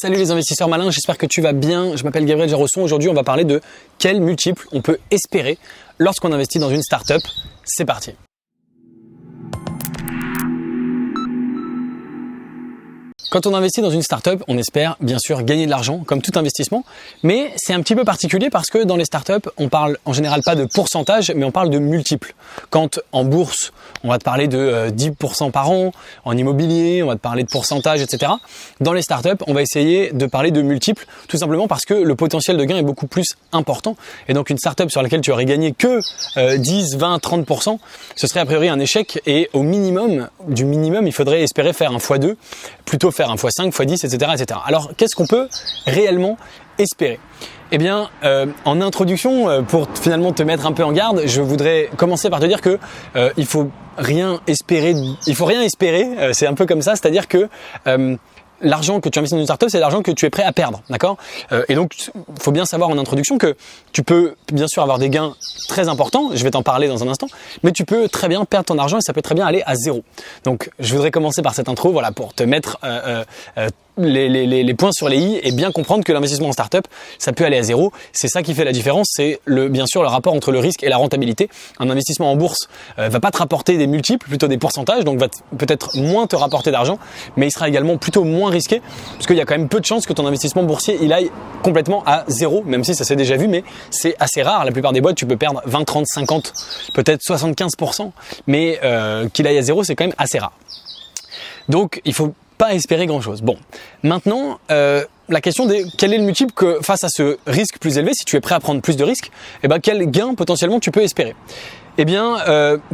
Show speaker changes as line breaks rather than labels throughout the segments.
Salut les investisseurs malins, j'espère que tu vas bien. Je m'appelle Gabriel Jarosson. Aujourd'hui, on va parler de quels multiples on peut espérer lorsqu'on investit dans une startup. C'est parti. Quand on investit dans une startup, on espère bien sûr gagner de l'argent, comme tout investissement, mais c'est un petit peu particulier parce que dans les startups, on parle en général pas de pourcentage, mais on parle de multiples. Quand en bourse, on va te parler de 10% par an, en immobilier, on va te parler de pourcentage, etc. Dans les startups, on va essayer de parler de multiples, tout simplement parce que le potentiel de gain est beaucoup plus important. Et donc une startup sur laquelle tu aurais gagné que 10, 20, 30%, ce serait a priori un échec. Et au minimum, du minimum, il faudrait espérer faire un x2, plutôt faire un x5, x10, etc., etc. Alors, qu'est-ce qu'on peut réellement espérer ? Eh bien, en introduction, pour finalement te mettre un peu en garde, je voudrais commencer par te dire que il faut rien espérer. C'est un peu comme ça, c'est-à-dire que l'argent que tu investis dans une startup, c'est l'argent que tu es prêt à perdre, d'accord ? Et donc, il faut bien savoir en introduction que tu peux bien sûr avoir des gains très importants, je vais t'en parler dans un instant, mais tu peux très bien perdre ton argent et ça peut très bien aller à zéro. Donc, je voudrais commencer par cette intro, voilà, pour te mettre les points sur les i et bien comprendre que l'investissement en startup, ça peut aller à zéro. C'est ça qui fait la différence, c'est bien sûr le rapport entre le risque et la rentabilité. Un investissement en bourse va pas te rapporter des multiples, plutôt des pourcentages, donc va peut-être moins te rapporter d'argent, mais il sera également plutôt moins risqué, parce qu'il y a quand même peu de chances que ton investissement boursier il aille complètement à zéro, même si ça s'est déjà vu, mais c'est assez rare. La plupart des boîtes, tu peux perdre 20, 30, 50, peut-être 75%, mais qu'il aille à zéro, c'est quand même assez rare. Donc, il faut pas espérer grand-chose. Bon, maintenant, la question de quel est le multiple que face à ce risque plus élevé, si tu es prêt à prendre plus de risques, eh ben quel gain potentiellement tu peux espérer ? Eh bien,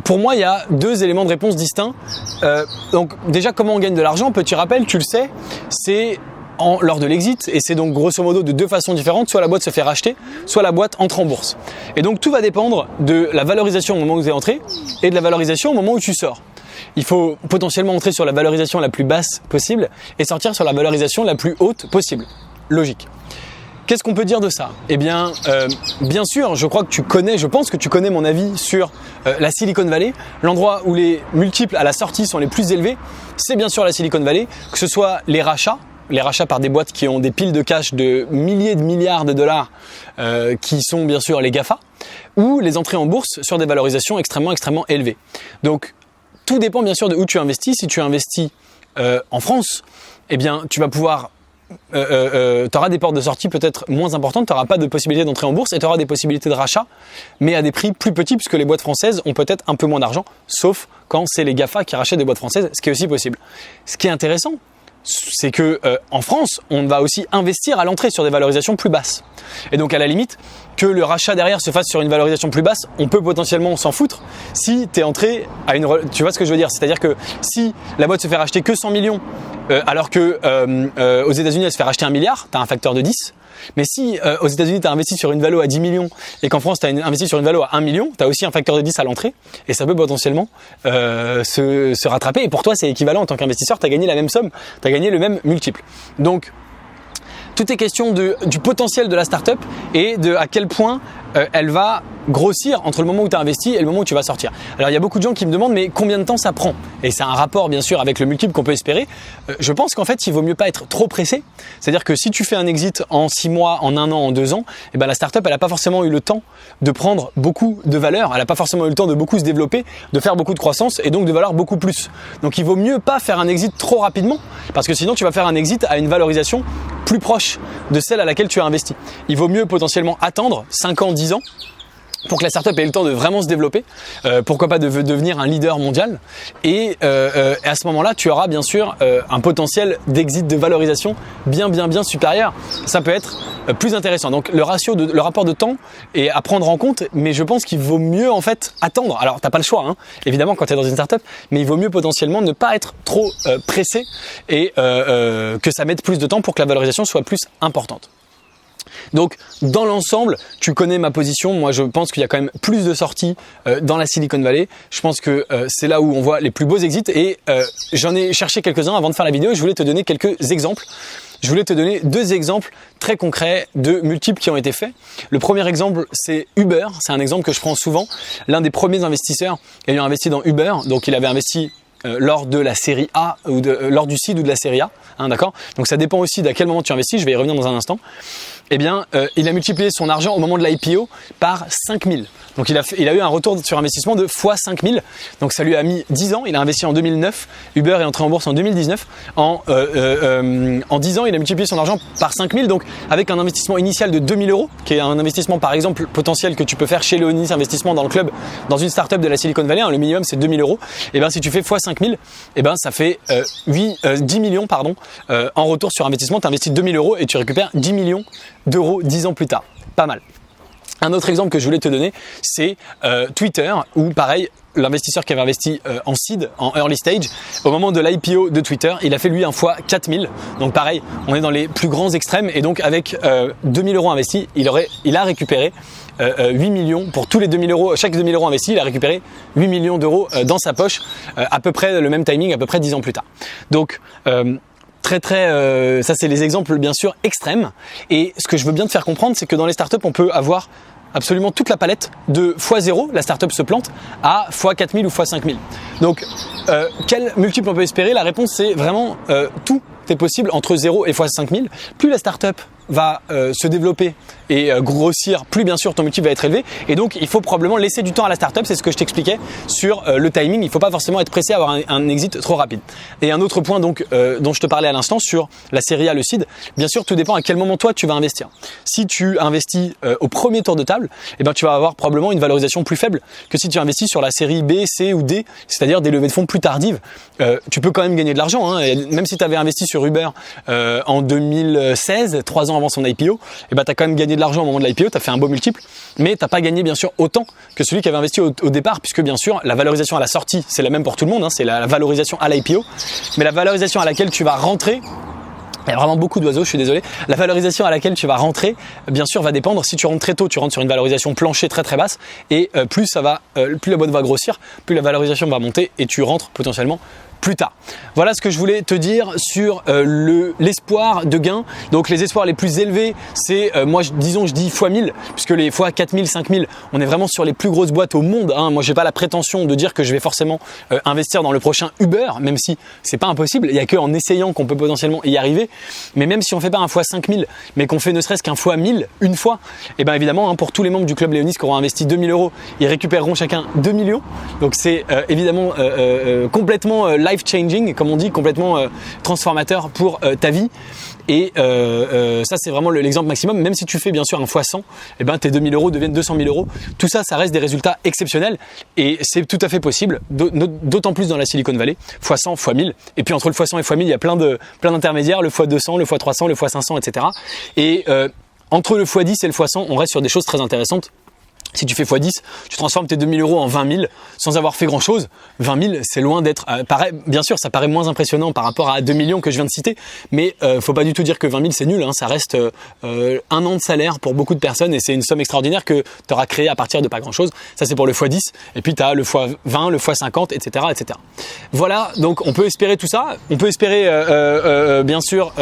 pour moi, il y a deux éléments de réponse distincts. Donc, déjà, comment on gagne de l'argent ? Petit rappel, tu le sais, c'est lors de l'exit, et c'est donc grosso modo de deux façons différentes, soit la boîte se fait racheter, soit la boîte entre en bourse. Et donc tout va dépendre de la valorisation au moment où vous êtes entré et de la valorisation au moment où tu sors. Il faut potentiellement entrer sur la valorisation la plus basse possible et sortir sur la valorisation la plus haute possible. Logique. Qu'est-ce qu'on peut dire de ça ? Eh bien, bien sûr, je pense que tu connais mon avis sur la Silicon Valley. L'endroit où les multiples à la sortie sont les plus élevés, c'est bien sûr la Silicon Valley, que ce soit les rachats par des boîtes qui ont des piles de cash de milliers de milliards de dollars, qui sont bien sûr les GAFA, ou les entrées en bourse sur des valorisations extrêmement élevées. Donc, tout dépend bien sûr de où tu investis. Si tu investis en France, eh bien, tu vas pouvoir tu auras des portes de sortie peut-être moins importantes, tu n'auras pas de possibilité d'entrer en bourse et tu auras des possibilités de rachat, mais à des prix plus petits puisque les boîtes françaises ont peut-être un peu moins d'argent, sauf quand c'est les GAFA qui rachètent des boîtes françaises, ce qui est aussi possible. Ce qui est intéressant, c'est que en France, on va aussi investir à l'entrée sur des valorisations plus basses. Et donc à la limite, que le rachat derrière se fasse sur une valorisation plus basse, on peut potentiellement s'en foutre si tu es entré à tu vois ce que je veux dire ? C'est-à-dire que si la boîte se fait racheter que 100 millions, alors que aux États-Unis elle se fait racheter 1 milliard, tu as un facteur de 10. Mais si aux États-Unis tu as investi sur une valo à 10 millions et qu'en France tu as investi sur une valo à 1 million, tu as aussi un facteur de 10 à l'entrée et ça peut potentiellement se rattraper. Et pour toi, c'est équivalent en tant qu'investisseur, tu as gagné la même somme, tu as gagné le même multiple. Donc, tout est question du potentiel de la startup et de à quel point elle va grossir entre le moment où tu as investi et le moment où tu vas sortir. Alors il y a beaucoup de gens qui me demandent mais combien de temps ça prend ? Et c'est un rapport bien sûr avec le multiple qu'on peut espérer. Je pense qu'en fait il vaut mieux pas être trop pressé. C'est-à-dire que si tu fais un exit en 6 mois, en 1 an, en 2 ans, eh ben la startup elle a pas forcément eu le temps de prendre beaucoup de valeur, elle a pas forcément eu le temps de beaucoup se développer, de faire beaucoup de croissance et donc de valoir beaucoup plus. Donc il vaut mieux pas faire un exit trop rapidement parce que sinon tu vas faire un exit à une valorisation plus proche de celle à laquelle tu as investi. Il vaut mieux potentiellement attendre 5 ans, 10 ans pour que la startup ait le temps de vraiment se développer, pourquoi pas de devenir un leader mondial. Et à ce moment-là, tu auras bien sûr un potentiel d'exit de valorisation bien supérieur. Ça peut être plus intéressant. Donc le rapport de temps est à prendre en compte, mais je pense qu'il vaut mieux en fait attendre. Alors t'as pas le choix, hein, évidemment quand tu es dans une startup, mais il vaut mieux potentiellement ne pas être trop pressé et que ça mette plus de temps pour que la valorisation soit plus importante. Donc, dans l'ensemble, tu connais ma position. Moi, je pense qu'il y a quand même plus de sorties dans la Silicon Valley. Je pense que c'est là où on voit les plus beaux exits et j'en ai cherché quelques-uns avant de faire la vidéo. Je voulais te donner quelques exemples. Je voulais te donner 2 exemples très concrets de multiples qui ont été faits. Le premier exemple, c'est Uber. C'est un exemple que je prends souvent. L'un des premiers investisseurs ayant investi dans Uber, donc il avait investi lors de la série A ou lors du seed ou de la série A, hein, d'accord? Donc ça dépend aussi d'à quel moment tu investis, je vais y revenir dans un instant. Eh bien, il a multiplié son argent au moment de l'IPO par 5000. Donc il a eu un retour sur investissement de x 5000. Donc ça lui a mis 10 ans, il a investi en 2009, Uber est entré en bourse en 2019. En 10 ans, il a multiplié son argent par 5000. Donc avec un investissement initial de 2000 €, qui est un investissement par exemple potentiel que tu peux faire chez Leonis Investissement dans le club, dans une startup de la Silicon Valley, hein, le minimum c'est 2000 €. Et bien si tu fais x 5000, et ben ça fait 10 millions en retour sur investissement. Tu investis 2000 € et tu récupères 10 millions d'euros 10 ans plus tard. Pas mal. Un autre exemple que je voulais te donner, c'est Twitter, où pareil, l'investisseur qui avait investi en seed, en early stage, au moment de l'IPO de Twitter, il a fait lui un fois 4000. Donc pareil, on est dans les plus grands extrêmes et donc avec 2000 € investis, il a récupéré 8 millions pour tous les 2000 €, chaque 2000 € investis, il a récupéré 8 millions d'euros dans sa poche, à peu près le même timing, à peu près 10 ans plus tard. Donc ça c'est les exemples bien sûr extrêmes, et ce que je veux bien te faire comprendre, c'est que dans les startups on peut avoir absolument toute la palette de x0, la startup se plante, à x4000 ou x5000. Donc quel multiple on peut espérer? La réponse c'est vraiment tout est possible entre 0 et x5000. Plus la startup va se développer et grossir, plus bien sûr ton multiple va être élevé, et donc il faut probablement laisser du temps à la startup. C'est ce que je t'expliquais sur le timing. Il ne faut pas forcément être pressé à avoir un exit trop rapide. Et un autre point donc dont je te parlais à l'instant sur la série A, le seed, bien sûr tout dépend à quel moment toi tu vas investir. Si tu investis au premier tour de table, eh ben tu vas avoir probablement une valorisation plus faible que si tu investis sur la série B, C ou D, c'est-à-dire des levées de fonds plus tardives. Tu peux quand même gagner de l'argent, hein, même si tu avais investi sur Uber en 2016, 3 ans avant son IPO, et ben tu as quand même gagné de l'argent au moment de l'IPO, tu as fait un beau multiple, mais tu n'as pas gagné bien sûr autant que celui qui avait investi au départ, puisque bien sûr la valorisation à la sortie c'est la même pour tout le monde, hein, c'est la valorisation à l'IPO, mais la valorisation à laquelle tu vas rentrer, il y a vraiment beaucoup d'oiseaux, je suis désolé. La valorisation à laquelle tu vas rentrer, bien sûr, va dépendre. Si tu rentres très tôt, tu rentres sur une valorisation plancher très très basse, et plus la boîte va grossir, plus la valorisation va monter, et tu rentres potentiellement plus tard. Voilà ce que je voulais te dire sur l'espoir de gain. Donc les espoirs les plus élevés, c'est je dis x 1000, puisque les fois 4000, 5000, on est vraiment sur les plus grosses boîtes au monde, hein. Moi j'ai pas la prétention de dire que je vais forcément investir dans le prochain Uber, même si c'est pas impossible. Il y a que en essayant qu'on peut potentiellement y arriver. Mais même si on fait pas un fois 5000, mais qu'on fait ne serait-ce qu'un fois 1000 une fois, et bien évidemment, hein, pour tous les membres du club Leonis qui auront investi 2000 €, ils récupéreront chacun 2 millions. Donc c'est évidemment complètement life changing, comme on dit, complètement transformateur pour ta vie. Et ça c'est vraiment l'exemple maximum. Même si tu fais bien sûr un x 100, et ben tes 2000 € deviennent 200 000 €. Tout ça, ça reste des résultats exceptionnels, et c'est tout à fait possible, d'autant plus dans la Silicon Valley, x 100, x 1000. Et puis entre le x 100 et x 1000, il y a plein d'intermédiaires, le x 200, le x 300, le x 500, etc. Et entre le x 10 et le x 100, on reste sur des choses très intéressantes. Si tu fais x10, tu transformes tes 2000 € en 20 000 sans avoir fait grand chose. 20 000, c'est loin d'être, bien sûr, ça paraît moins impressionnant par rapport à 2 millions que je viens de citer, mais faut pas du tout dire que 20 000 c'est nul, hein. Ça reste un an de salaire pour beaucoup de personnes, et c'est une somme extraordinaire que tu auras créée à partir de pas grand chose. Ça c'est pour le x10, et puis tu as le x20, le x50, etc., etc. Voilà, donc on peut espérer tout ça, on peut espérer bien sûr,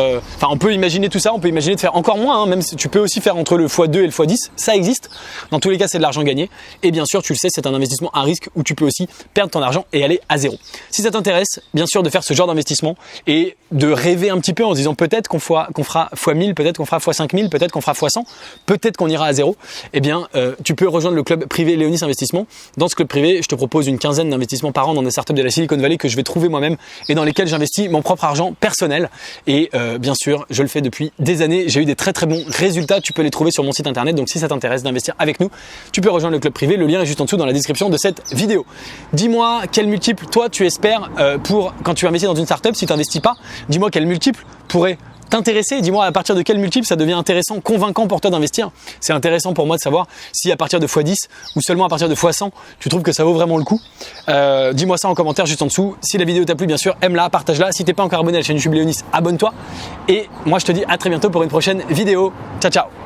on peut imaginer tout ça, on peut imaginer de faire encore moins, hein. Même si tu peux aussi faire entre le x2 et le x10, ça existe. Dans tous les cas, c'est de l'argent gagné, et bien sûr tu le sais, c'est un investissement à risque où tu peux aussi perdre ton argent et aller à zéro. Si ça t'intéresse bien sûr de faire ce genre d'investissement et de rêver un petit peu en se disant peut-être qu'on fera x 1000, peut-être qu'on fera x 5000, peut-être qu'on fera x 100, peut-être qu'on ira à zéro, eh bien tu peux rejoindre le club privé Leonis Investissement. Dans ce club privé, je te propose une quinzaine d'investissements par an dans des startups de la Silicon Valley que je vais trouver moi-même et dans lesquels j'investis mon propre argent personnel, et bien sûr je le fais depuis des années, j'ai eu des très très bons résultats. Tu peux les trouver sur mon site internet, donc si ça t'intéresse d'investir avec nous, tu peux rejoindre le club privé, le lien est juste en dessous dans la description de cette vidéo. Dis-moi quel multiple toi tu espères pour quand tu investis dans une startup. Si tu n'investis pas, dis-moi quel multiple pourrait t'intéresser. Dis-moi à partir de quel multiple ça devient intéressant, convaincant pour toi d'investir. C'est intéressant pour moi de savoir si à partir de x10 ou seulement à partir de x100 tu trouves que ça vaut vraiment le coup. Dis-moi ça en commentaire juste en dessous. Si la vidéo t'a plu, bien sûr, aime-la, partage-la. Si t'es pas encore abonné à la chaîne YouTube Leonis, abonne-toi. Et moi je te dis à très bientôt pour une prochaine vidéo. Ciao ciao.